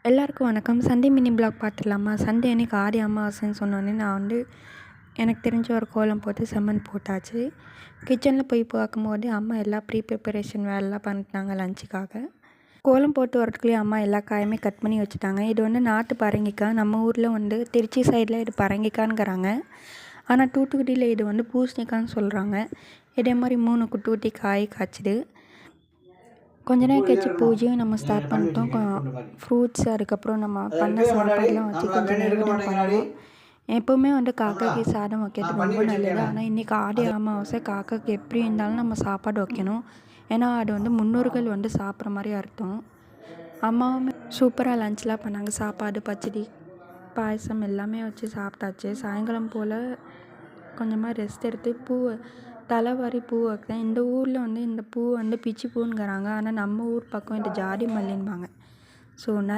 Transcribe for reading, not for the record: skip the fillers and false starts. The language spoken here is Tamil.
எல்லாருக்கும் வணக்கம். சண்டே மினி பிளாக் பார்த்துடலாமா? சண்டே அன்றைக்கி ஆடி அமாவாசைன்னு சொன்னோடனே நான் எனக்கு தெரிஞ்ச ஒரு கோலம் போட்டு செம்மண் போட்டாச்சு. கிச்சனில் போய் பார்க்கும்போது அம்மா எல்லாம் ப்ரிப்பரேஷன் வேலைலாம் பண்ணிட்டாங்க லஞ்சுக்காக. கோலம் போட்டு வரதுக்குள்ளேயே அம்மா எல்லா காயுமே கட் பண்ணி வச்சுட்டாங்க. இது நாட்டு பரங்கிக்காய். நம்ம ஊரில் திருச்சி சைடில் இது பரங்கிக்காய்ங்கிறாங்க. ஆனால் தூத்துக்குடியில் இது பூசணிக்கான்னு சொல்கிறாங்க. இதே மாதிரி 3 குட்டி குட்டி காய் காய்ச்சிது. கொஞ்ச நேரம் கழிச்சு பூஜையும் நம்ம ஸ்டார்ட் பண்ணிட்டோம். ஃப்ரூட்ஸ் அதுக்கப்புறம் நம்ம பண்ண சாப்பாடுலாம் வச்சு கொஞ்சம் நைவேத்தியம் பண்ணணும். எப்போவுமே காக்காக்கு சாதம் வைக்கிறது ரொம்ப நல்லது. ஆனால் இன்றைக்கி ஆடி அமாவாசை, காக்காக்கு எப்படி இருந்தாலும் நம்ம சாப்பாடு வைக்கணும். ஏன்னா அது முன்னோர்கள் சாப்பிட்ற மாதிரி அர்த்தம். அம்மாவும் சூப்பராக லஞ்ச்லாம் பண்ணாங்க. சாப்பாடு, பச்சடி, பாயசம் எல்லாமே வச்சு சாப்பிட்டாச்சு. சாயங்காலம் போல் கொஞ்சமாக ரெஸ்ட் எடுத்து தலைவாரி பூ வைக்கிறேன். இந்த ஊரில் இந்த பூ பிச்சி பூங்கிறாங்க. ஆனால் நம்ம ஊர் பக்கம் இது ஜாதி மல்லின்பாங்க. ஸோ நாளைக்கு